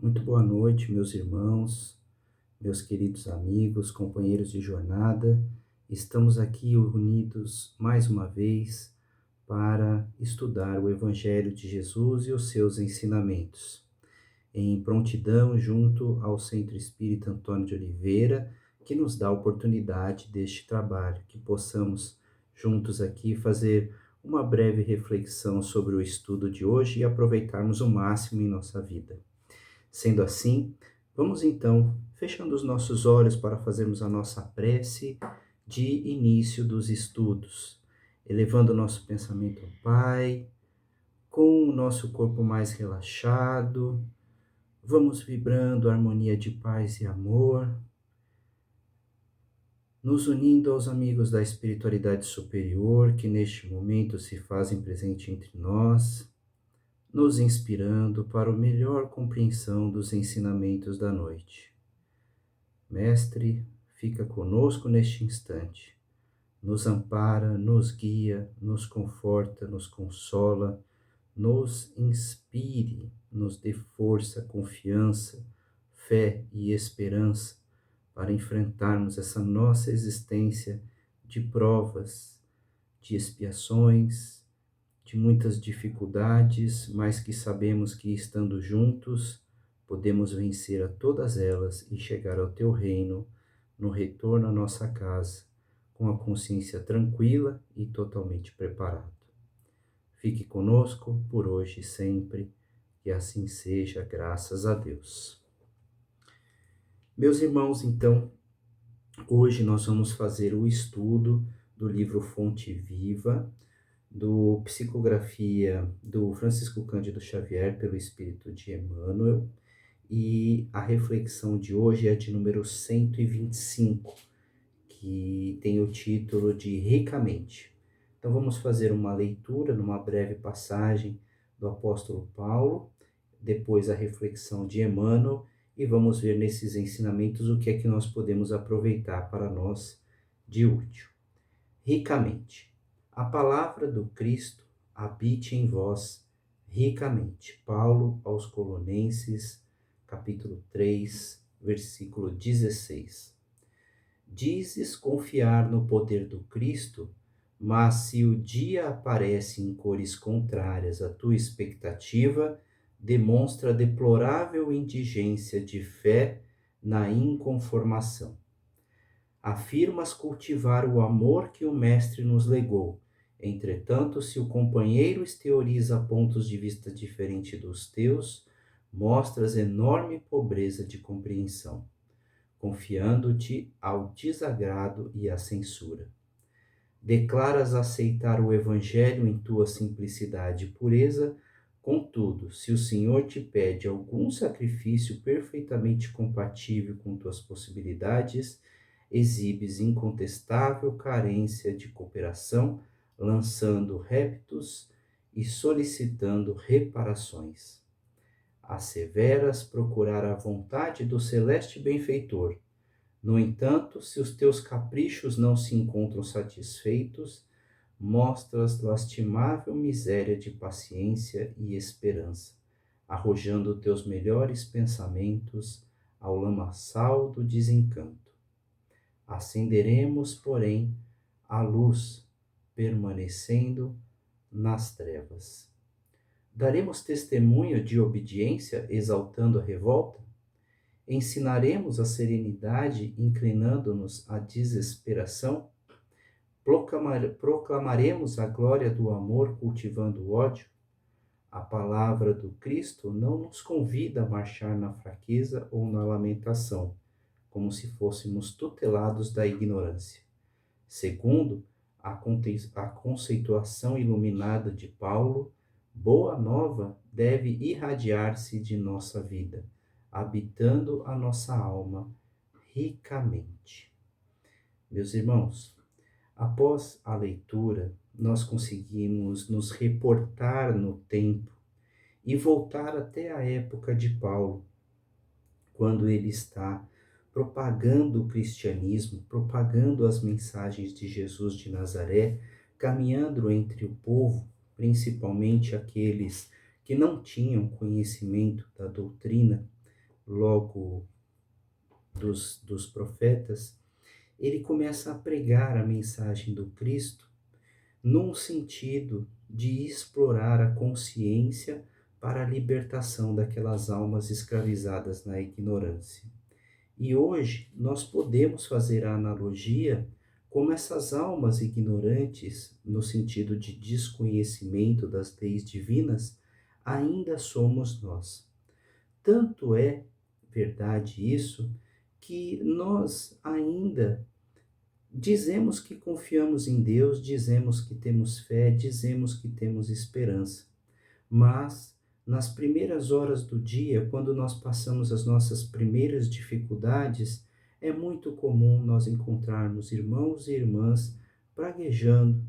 Muito boa noite, meus irmãos, meus queridos amigos, companheiros de jornada. Estamos aqui unidos mais uma vez para estudar o Evangelho de Jesus e os seus ensinamentos. Em prontidão, junto ao Centro Espírita Antônio de Oliveira, que nos dá a oportunidade deste trabalho, que possamos juntos aqui fazer uma breve reflexão sobre o estudo de hoje e aproveitarmos o máximo em nossa vida. Sendo assim, vamos então fechando os nossos olhos para fazermos a nossa prece de início dos estudos, elevando o nosso pensamento ao Pai, com o nosso corpo mais relaxado, vamos vibrando a harmonia de paz e amor, nos unindo aos amigos da espiritualidade superior que neste momento se fazem presente entre nós, nos inspirando para a melhor compreensão dos ensinamentos da noite. Mestre, fica conosco neste instante, nos ampara, nos guia, nos conforta, nos consola, nos inspire, nos dê força, confiança, fé e esperança para enfrentarmos essa nossa existência de provas, de expiações, de muitas dificuldades, mas que sabemos que estando juntos podemos vencer a todas elas e chegar ao teu reino no retorno à nossa casa, com a consciência tranquila e totalmente preparado. Fique conosco por hoje e sempre, que assim seja, graças a Deus. Meus irmãos, então, hoje nós vamos fazer o estudo do livro Fonte Viva, do Psicografia do Francisco Cândido Xavier pelo Espírito de Emmanuel, e a reflexão de hoje é de número 125, que tem o título de Ricamente. Então vamos fazer uma leitura numa breve passagem do apóstolo Paulo, depois a reflexão de Emmanuel, e vamos ver nesses ensinamentos o que é que nós podemos aproveitar para nós de útil. Ricamente. A palavra do Cristo habite em vós ricamente. Paulo aos Colossenses, capítulo 3, versículo 16. Dizes confiar no poder do Cristo, mas se o dia aparece em cores contrárias à tua expectativa, demonstra deplorável indigência de fé na inconformação. Afirmas cultivar o amor que o Mestre nos legou. Entretanto, se o companheiro exterioriza pontos de vista diferentes dos teus, mostras enorme pobreza de compreensão, confiando-te ao desagrado e à censura. Declaras aceitar o Evangelho em tua simplicidade e pureza, contudo, se o Senhor te pede algum sacrifício perfeitamente compatível com tuas possibilidades, exibes incontestável carência de cooperação, lançando reptos e solicitando reparações. Asseveras procurar a vontade do celeste benfeitor. No entanto, se os teus caprichos não se encontram satisfeitos, mostras lastimável miséria de paciência e esperança, arrojando teus melhores pensamentos ao lamaçal do desencanto. Acenderemos, porém, a luz, permanecendo nas trevas. Daremos testemunho de obediência, exaltando a revolta? Ensinaremos a serenidade, inclinando-nos à desesperação? Proclamaremos a glória do amor, cultivando o ódio? A palavra do Cristo não nos convida a marchar na fraqueza ou na lamentação, como se fôssemos tutelados da ignorância. Segundo a conceituação iluminada de Paulo, boa nova deve irradiar-se de nossa vida, habitando a nossa alma ricamente. Meus irmãos, após a leitura, nós conseguimos nos reportar no tempo e voltar até a época de Paulo, quando ele está propagando o cristianismo, propagando as mensagens de Jesus de Nazaré, caminhando entre o povo, principalmente aqueles que não tinham conhecimento da doutrina, logo dos profetas, ele começa a pregar a mensagem do Cristo num sentido de explorar a consciência para a libertação daquelas almas escravizadas na ignorância. E hoje nós podemos fazer a analogia como essas almas ignorantes, no sentido de desconhecimento das leis divinas, ainda somos nós. Tanto é verdade isso que nós ainda dizemos que confiamos em Deus, dizemos que temos fé, dizemos que temos esperança. Mas nas primeiras horas do dia, quando nós passamos as nossas primeiras dificuldades, é muito comum nós encontrarmos irmãos e irmãs praguejando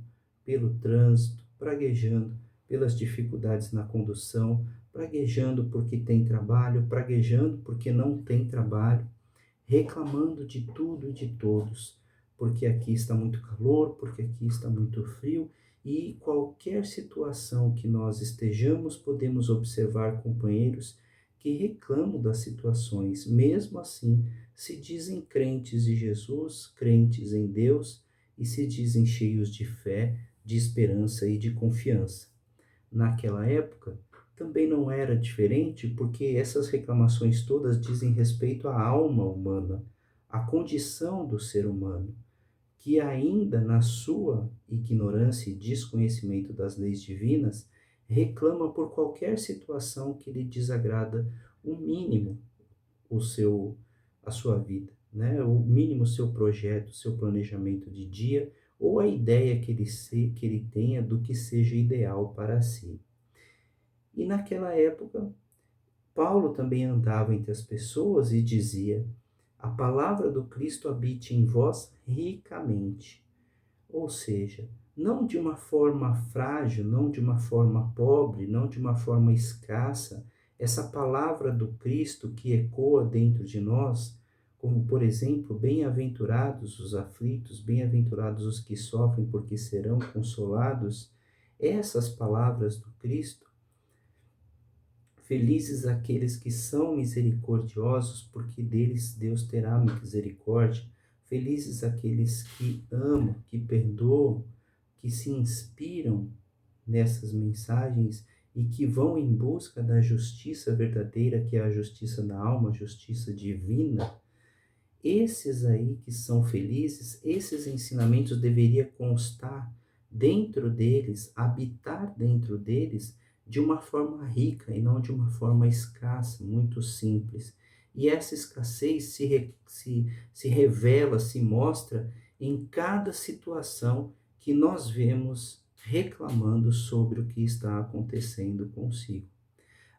pelo trânsito, praguejando pelas dificuldades na condução, praguejando porque tem trabalho, praguejando porque não tem trabalho, reclamando de tudo e de todos, porque aqui está muito calor, porque aqui está muito frio, e qualquer situação que nós estejamos, podemos observar companheiros que reclamam das situações, mesmo assim se dizem crentes de Jesus, crentes em Deus e se dizem cheios de fé, de esperança e de confiança. Naquela época, também não era diferente, porque essas reclamações todas dizem respeito à alma humana, à condição do ser humano, que ainda na sua ignorância e desconhecimento das leis divinas, reclama por qualquer situação que lhe desagrada o mínimo a sua vida, né? O mínimo seu projeto, seu planejamento de dia ou a ideia que ele tenha do que seja ideal para si. E naquela época, Paulo também andava entre as pessoas e dizia: a palavra do Cristo habite em vós ricamente. Ou seja, não de uma forma frágil, não de uma forma pobre, não de uma forma escassa, essa palavra do Cristo que ecoa dentro de nós, como por exemplo, bem-aventurados os aflitos, bem-aventurados os que sofrem, porque serão consolados. Essas palavras do Cristo, felizes aqueles que são misericordiosos, porque deles Deus terá misericórdia. Felizes aqueles que amam, que perdoam, que se inspiram nessas mensagens e que vão em busca da justiça verdadeira, que é a justiça da alma, a justiça divina. Esses aí que são felizes, esses ensinamentos deveria constar dentro deles, habitar dentro deles de uma forma rica e não de uma forma escassa, muito simples. E essa escassez se revela, se mostra em cada situação que nós vemos reclamando sobre o que está acontecendo consigo.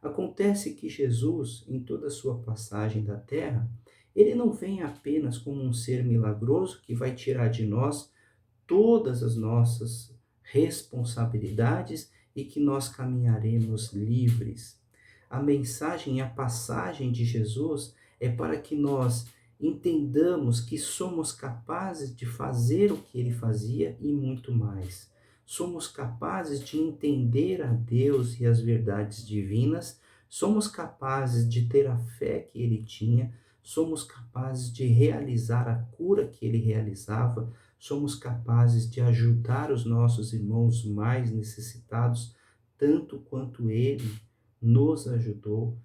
Acontece que Jesus, em toda a sua passagem da terra, ele não vem apenas como um ser milagroso que vai tirar de nós todas as nossas responsabilidades e que nós caminharemos livres. A mensagem e a passagem de Jesus é para que nós entendamos que somos capazes de fazer o que ele fazia e muito mais. Somos capazes de entender a Deus e as verdades divinas, somos capazes de ter a fé que ele tinha, somos capazes de realizar a cura que ele realizava, somos capazes de ajudar os nossos irmãos mais necessitados, tanto quanto ele nos ajudou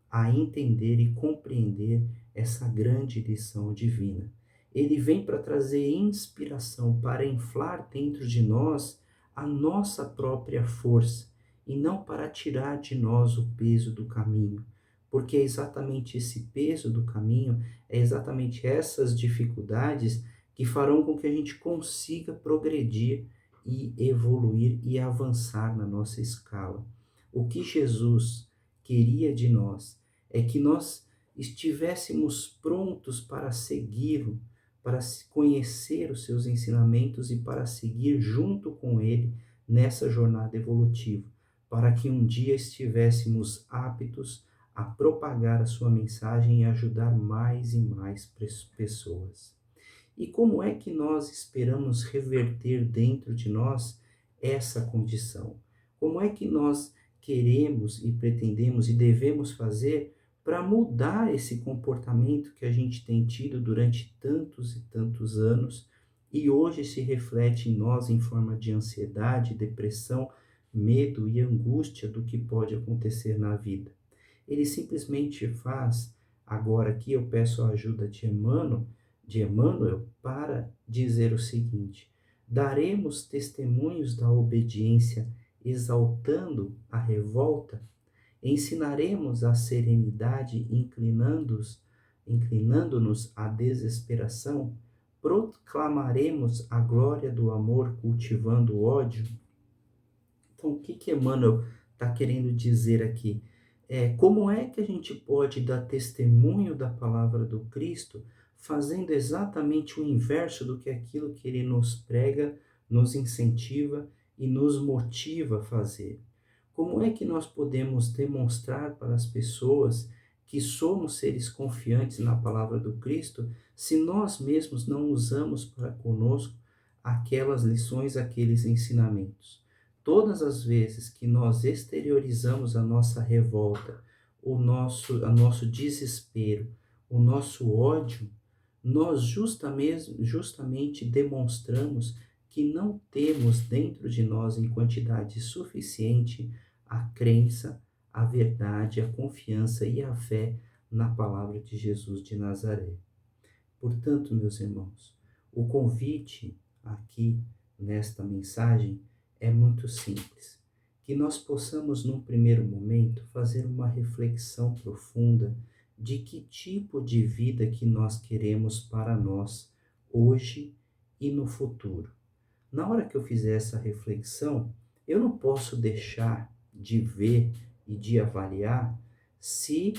a entender e compreender essa grande lição divina. Ele vem para trazer inspiração, para inflar dentro de nós a nossa própria força e não para tirar de nós o peso do caminho, porque é exatamente esse peso do caminho, é exatamente essas dificuldades que farão com que a gente consiga progredir e evoluir e avançar na nossa escala. O que Jesus queria de nós é que nós estivéssemos prontos para segui-lo, para conhecer os seus ensinamentos e para seguir junto com ele nessa jornada evolutiva, para que um dia estivéssemos aptos a propagar a sua mensagem e ajudar mais e mais pessoas. E como é que nós esperamos reverter dentro de nós essa condição? Como é que nós queremos e pretendemos e devemos fazer para mudar esse comportamento que a gente tem tido durante tantos e tantos anos e hoje se reflete em nós em forma de ansiedade, depressão, medo e angústia do que pode acontecer na vida. Ele simplesmente faz, agora aqui eu peço a ajuda de Emmanuel para dizer o seguinte: daremos testemunhos da obediência exaltando a revolta? Ensinaremos a serenidade inclinando-nos à desesperação? Proclamaremos a glória do amor cultivando o ódio? Então, o que Emmanuel está querendo dizer aqui? Como é que a gente pode dar testemunho da palavra do Cristo fazendo exatamente o inverso do que aquilo que ele nos prega, nos incentiva e nos motiva a fazer? Como é que nós podemos demonstrar para as pessoas que somos seres confiantes na palavra do Cristo se nós mesmos não usamos para conosco aquelas lições, aqueles ensinamentos? Todas as vezes que nós exteriorizamos a nossa revolta, o nosso desespero, o nosso ódio, nós justamente demonstramos que não temos dentro de nós em quantidade suficiente a crença, a verdade, a confiança e a fé na palavra de Jesus de Nazaré. Portanto, meus irmãos, o convite aqui nesta mensagem é muito simples. Que nós possamos, num primeiro momento, fazer uma reflexão profunda de que tipo de vida que nós queremos para nós, hoje e no futuro. Na hora que eu fizer essa reflexão, eu não posso deixar de ver e de avaliar se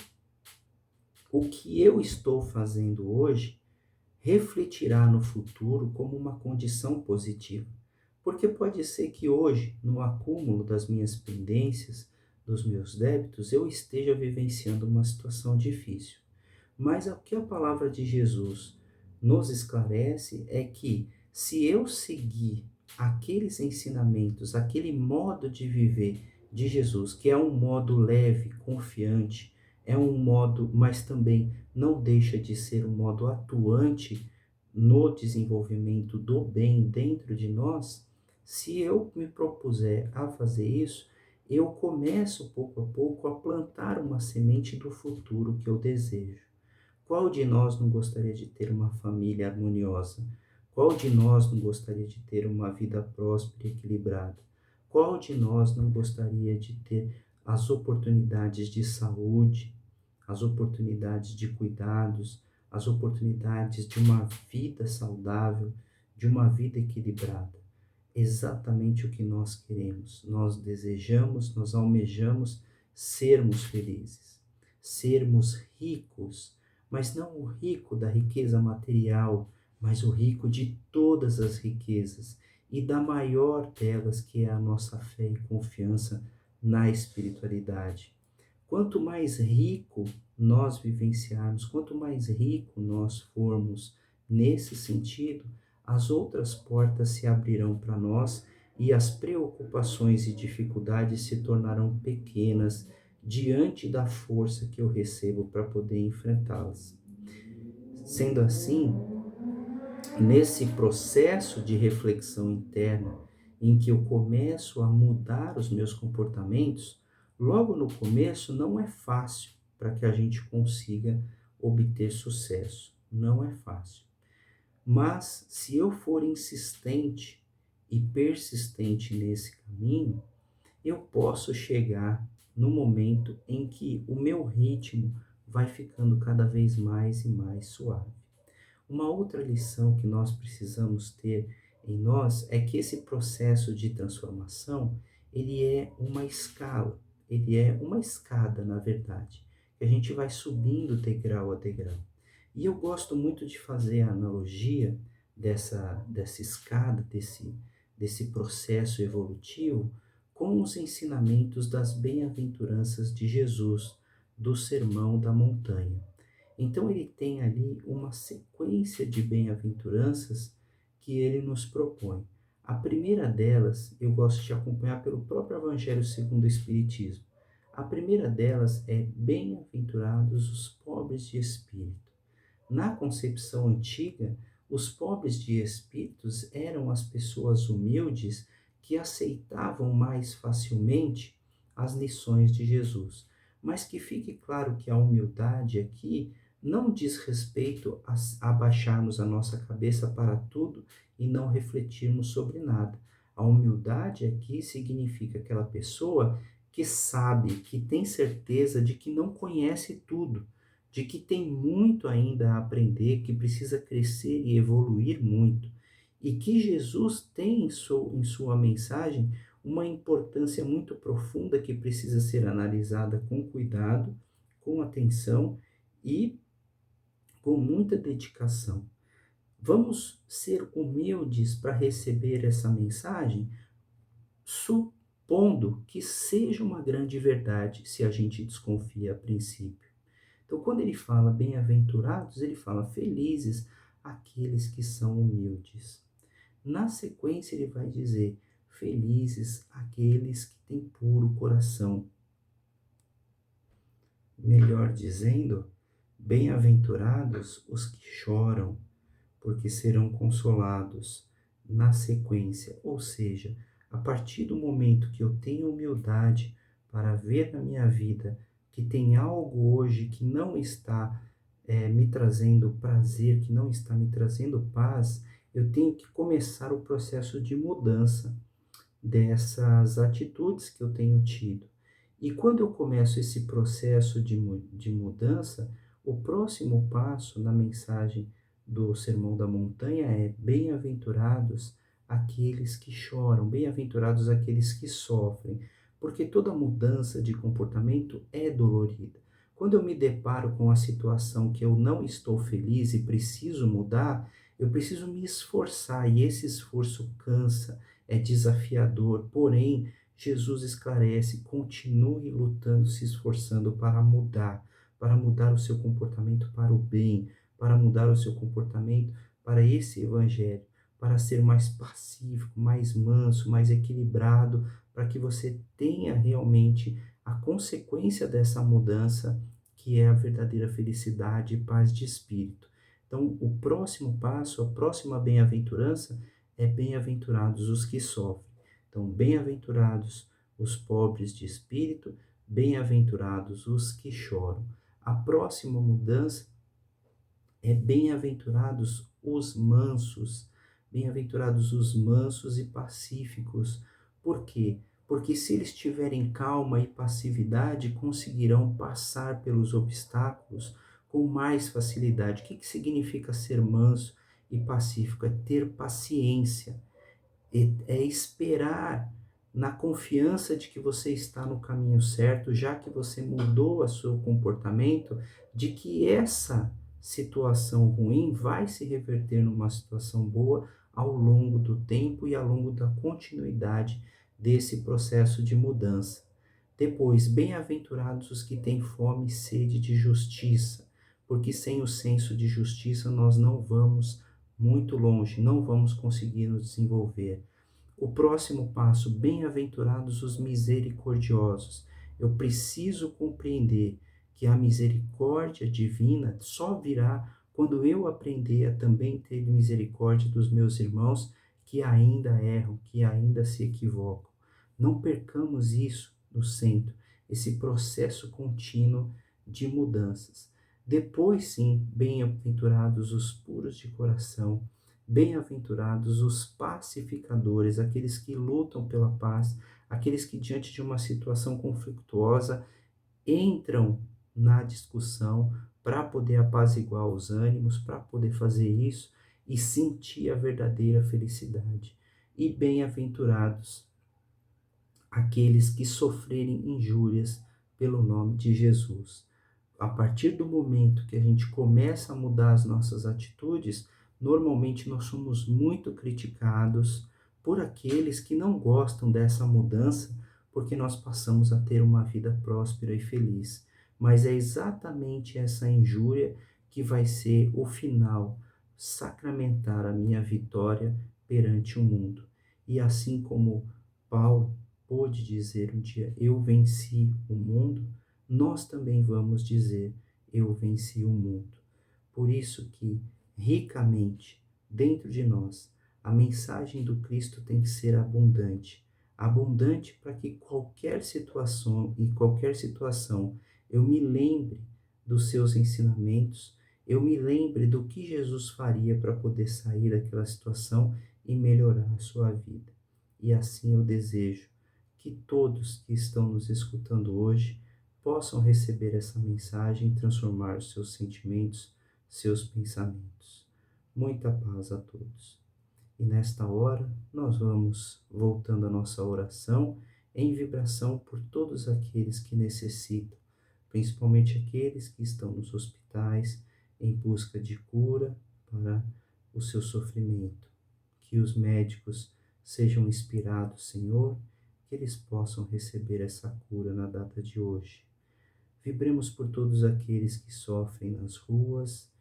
o que eu estou fazendo hoje refletirá no futuro como uma condição positiva. Porque pode ser que hoje, no acúmulo das minhas pendências, dos meus débitos, eu esteja vivenciando uma situação difícil. Mas o que a palavra de Jesus nos esclarece é que se eu seguir aqueles ensinamentos, aquele modo de viver de Jesus, que é um modo leve, confiante, é um modo, mas também não deixa de ser um modo atuante no desenvolvimento do bem dentro de nós, se eu me propuser a fazer isso, eu começo pouco a pouco a plantar uma semente do futuro que eu desejo. Qual de nós não gostaria de ter uma família harmoniosa? Qual de nós não gostaria de ter uma vida próspera e equilibrada? Qual de nós não gostaria de ter as oportunidades de saúde, as oportunidades de cuidados, as oportunidades de uma vida saudável, de uma vida equilibrada? Exatamente o que nós queremos. Nós desejamos, nós almejamos sermos felizes, sermos ricos, mas não o rico da riqueza material, mas o rico de todas as riquezas e da maior delas, que é a nossa fé e confiança na espiritualidade. Quanto mais rico nós vivenciarmos, quanto mais rico nós formos nesse sentido, as outras portas se abrirão para nós e as preocupações e dificuldades se tornarão pequenas diante da força que eu recebo para poder enfrentá-las. Sendo assim, nesse processo de reflexão interna, em que eu começo a mudar os meus comportamentos, logo no começo não é fácil para que a gente consiga obter sucesso. Não é fácil. Mas se eu for insistente e persistente nesse caminho, eu posso chegar no momento em que o meu ritmo vai ficando cada vez mais e mais suave. Uma outra lição que nós precisamos ter em nós é que esse processo de transformação, ele é uma escala, ele é uma escada, na verdade, que a gente vai subindo degrau a degrau. E eu gosto muito de fazer a analogia dessa escada, desse processo evolutivo, com os ensinamentos das bem-aventuranças de Jesus, do Sermão da Montanha. Então ele tem ali uma sequência de bem-aventuranças que ele nos propõe. A primeira delas, eu gosto de acompanhar pelo próprio Evangelho segundo o Espiritismo. A primeira delas é: bem-aventurados os pobres de espírito. Na concepção antiga, os pobres de espíritos eram as pessoas humildes que aceitavam mais facilmente as lições de Jesus. Mas que fique claro que a humildade aqui não diz respeito a abaixarmos a nossa cabeça para tudo e não refletirmos sobre nada. A humildade aqui significa aquela pessoa que sabe, que tem certeza de que não conhece tudo, de que tem muito ainda a aprender, que precisa crescer e evoluir muito, e que Jesus tem em sua mensagem uma importância muito profunda que precisa ser analisada com cuidado, com atenção e com muita dedicação. Vamos ser humildes para receber essa mensagem, supondo que seja uma grande verdade, se a gente desconfia a princípio. Então, quando ele fala bem-aventurados, ele fala felizes aqueles que são humildes. Na sequência, ele vai dizer felizes aqueles que têm puro coração. Melhor dizendo, bem-aventurados os que choram, porque serão consolados. Na sequência, ou seja, a partir do momento que eu tenho humildade para ver na minha vida que tem algo hoje que não está me trazendo prazer, que não está me trazendo paz, eu tenho que começar o processo de mudança dessas atitudes que eu tenho tido. E quando eu começo esse processo de mudança, o próximo passo na mensagem do Sermão da Montanha é: bem-aventurados aqueles que choram, bem-aventurados aqueles que sofrem, porque toda mudança de comportamento é dolorida. Quando eu me deparo com a situação que eu não estou feliz e preciso mudar, eu preciso me esforçar e esse esforço cansa, é desafiador, porém, Jesus esclarece: continue lutando, se esforçando para mudar o seu comportamento para o bem, para mudar o seu comportamento para esse evangelho, para ser mais pacífico, mais manso, mais equilibrado, para que você tenha realmente a consequência dessa mudança, que é a verdadeira felicidade e paz de espírito. Então, o próximo passo, a próxima bem-aventurança é: bem-aventurados os que sofrem. Então, bem-aventurados os pobres de espírito, bem-aventurados os que choram. A próxima mudança é: bem-aventurados os mansos, bem-aventurados os mansos e pacíficos. Por quê? Porque se eles tiverem calma e passividade, conseguirão passar pelos obstáculos com mais facilidade. O que significa ser manso e pacífico? É ter paciência, é esperar na confiança de que você está no caminho certo, já que você mudou o seu comportamento, de que essa situação ruim vai se reverter numa situação boa ao longo do tempo e ao longo da continuidade desse processo de mudança. Depois, bem-aventurados os que têm fome e sede de justiça, porque sem o senso de justiça nós não vamos muito longe, não vamos conseguir nos desenvolver. O próximo passo: bem-aventurados os misericordiosos. Eu preciso compreender que a misericórdia divina só virá quando eu aprender a também ter misericórdia dos meus irmãos que ainda erram, que ainda se equivocam. Não percamos isso no centro, esse processo contínuo de mudanças. Depois, sim, bem-aventurados os puros de coração, bem-aventurados os pacificadores, aqueles que lutam pela paz, aqueles que, diante de uma situação conflituosa, entram na discussão para poder apaziguar os ânimos, para poder fazer isso e sentir a verdadeira felicidade. E bem-aventurados aqueles que sofrerem injúrias pelo nome de Jesus. A partir do momento que a gente começa a mudar as nossas atitudes, normalmente nós somos muito criticados por aqueles que não gostam dessa mudança, porque nós passamos a ter uma vida próspera e feliz. Mas é exatamente essa injúria que vai ser o final, sacramentar a minha vitória perante o mundo. E assim como Paulo pôde dizer um dia: Eu venci o mundo, nós também vamos dizer: Eu venci o mundo. Por isso que, ricamente, dentro de nós, a mensagem do Cristo tem que ser abundante. Abundante para que qualquer situação, eu me lembre dos seus ensinamentos, eu me lembre do que Jesus faria para poder sair daquela situação e melhorar a sua vida. E assim eu desejo que todos que estão nos escutando hoje possam receber essa mensagem e transformar os seus sentimentos, seus pensamentos. Muita paz a todos. E nesta hora, nós vamos voltando a nossa oração em vibração por todos aqueles que necessitam, principalmente aqueles que estão nos hospitais em busca de cura para o seu sofrimento. Que os médicos sejam inspirados, Senhor, que eles possam receber essa cura na data de hoje. Vibremos por todos aqueles que sofrem nas ruas,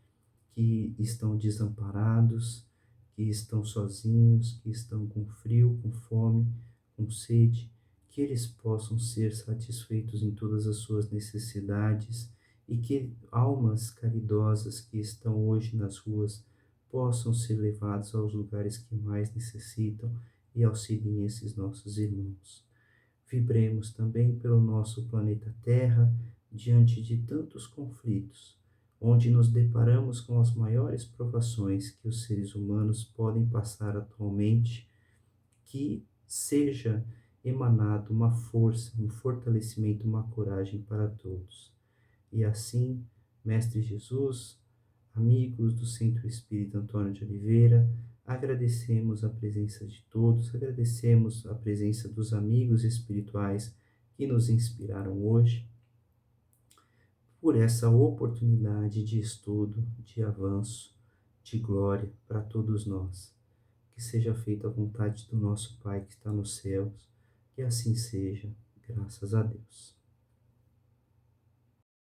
que estão desamparados, que estão sozinhos, que estão com frio, com fome, com sede, que eles possam ser satisfeitos em todas as suas necessidades e que almas caridosas que estão hoje nas ruas possam ser levados aos lugares que mais necessitam e auxiliem esses nossos irmãos. Vibremos também pelo nosso planeta Terra diante de tantos conflitos, onde nos deparamos com as maiores provações que os seres humanos podem passar atualmente, que seja emanado uma força, um fortalecimento, uma coragem para todos. E assim, Mestre Jesus, amigos do Centro Espírita Antônio de Oliveira, agradecemos a presença de todos, agradecemos a presença dos amigos espirituais que nos inspiraram hoje, por essa oportunidade de estudo, de avanço, de glória para todos nós. Que seja feita a vontade do nosso Pai que está nos céus, que assim seja, graças a Deus.